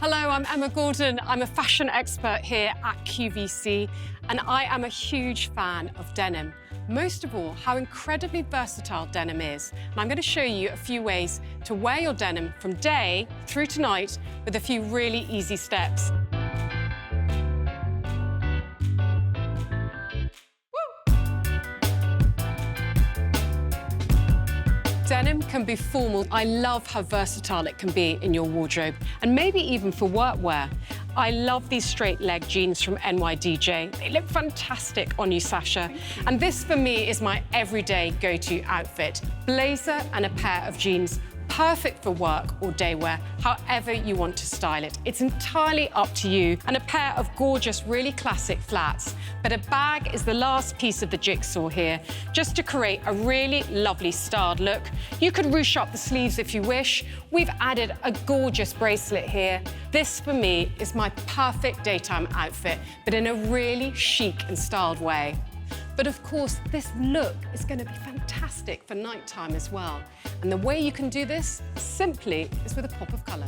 Hello, I'm Emma Gordon. I'm a fashion expert here at QVC, and I am a huge fan of denim. Most of all, how incredibly versatile denim is. And I'm going to show you a few ways to wear your denim from day through to night with a few really easy steps. Denim can be formal. I love how versatile it can be in your wardrobe, and maybe even for workwear. I love these straight leg jeans from NYDJ. They look fantastic on you, Sasha. And this, for me, is my everyday go-to outfit. Blazer and a pair of jeans. Perfect for work or day wear, however you want to style it. It's entirely up to you. And a pair of gorgeous, really classic flats. But a bag is the last piece of the jigsaw here, just to create a really lovely styled look. You could ruche up the sleeves if you wish. We've added a gorgeous bracelet here. This, for me, is my perfect daytime outfit, but in a really chic and styled way. But of course, this look is going to be fantastic for nighttime as well. And the way you can do this simply is with a pop of colour.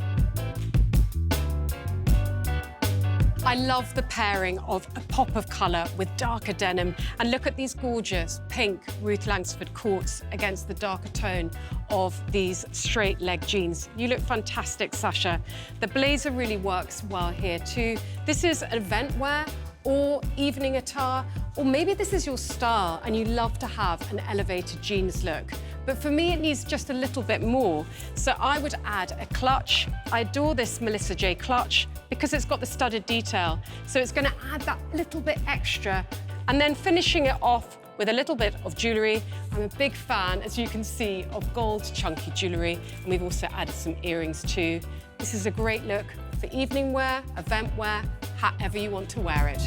I love the pairing of a pop of colour with darker denim. And look at these gorgeous pink Ruth Langsford courts against the darker tone of these straight leg jeans. You look fantastic, Sasha. The blazer really works well here too. This is event wear or evening attire, or maybe this is your style and you love to have an elevated jeans look. But for me, it needs just a little bit more. So I would add a clutch. I adore this Melissa J clutch because it's got the studded detail. So it's gonna add that little bit extra. And then finishing it off with a little bit of jewellery. I'm a big fan, as you can see, of gold chunky jewellery. And we've also added some earrings too. This is a great look for evening wear, event wear, however you want to wear it.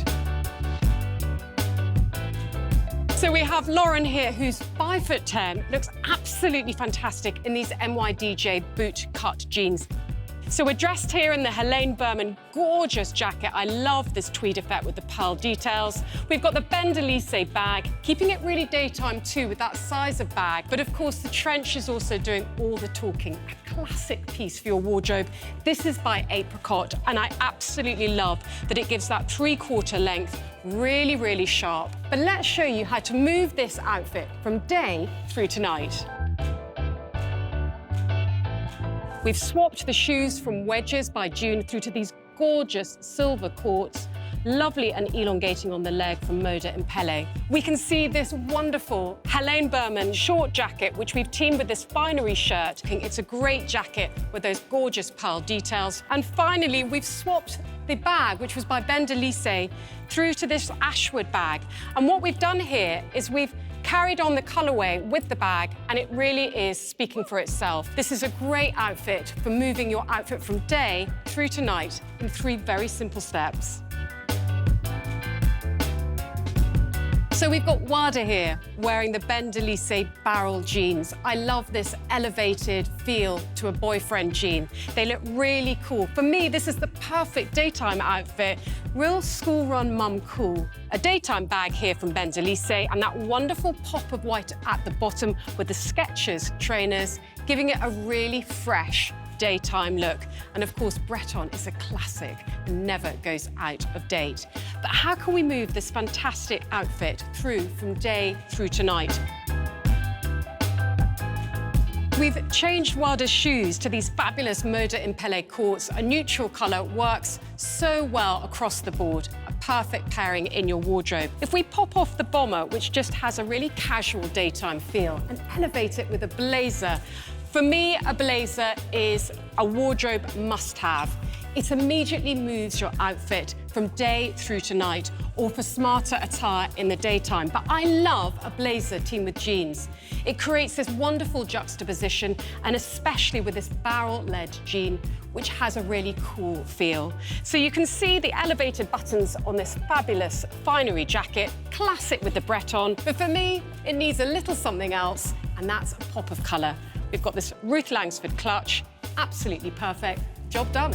So we have Lauren here, who's 5'10", looks absolutely fantastic in these NYDJ boot cut jeans. So we're dressed here in the Helene Berman gorgeous jacket. I love this tweed effect with the pearl details. We've got the Ben de Lisse bag, keeping it really daytime too with that size of bag. But of course, the trench is also doing all the talking. A classic piece for your wardrobe. This is by Apricot, and I absolutely love that it gives that 3/4 length, really, really sharp. But let's show you how to move this outfit from day through to night. We've swapped the shoes from wedges by June through to these gorgeous silver courts, lovely and elongating on the leg from Moda and Pele. We can see this wonderful Helene Berman short jacket, which we've teamed with this finery shirt. It's a great jacket with those gorgeous pearl details. And finally, we've swapped the bag, which was by Ben de Lisse, through to this Ashwood bag. And what we've done here is we've carried on the colourway with the bag, and it really is speaking for itself. This is a great outfit for moving your outfit from day through to night in 3 very simple steps. So we've got Wada here wearing the Ben de Lisse barrel jeans. I love this elevated feel to a boyfriend jean. They look really cool. For me, this is the perfect daytime outfit. Real school-run mum cool. A daytime bag here from Ben de Lisse, and that wonderful pop of white at the bottom with the Skechers trainers, giving it a really fresh daytime look. And of course, Breton is a classic and never goes out of date. But how can we move this fantastic outfit through from day through to night? We've changed Wada's shoes to these fabulous Moda and Pele courts. A neutral colour works so well across the board. A perfect pairing in your wardrobe. If we pop off the bomber, which just has a really casual daytime feel, and elevate it with a blazer, for me, a blazer is a wardrobe must-have. It immediately moves your outfit from day through to night, or for smarter attire in the daytime. But I love a blazer teamed with jeans. It creates this wonderful juxtaposition, and especially with this barrel-led jean, which has a really cool feel. So you can see the elevated buttons on this fabulous finery jacket, classic with the Breton. But for me, it needs a little something else, and that's a pop of colour. We've got this Ruth Langsford clutch, absolutely perfect. Job done.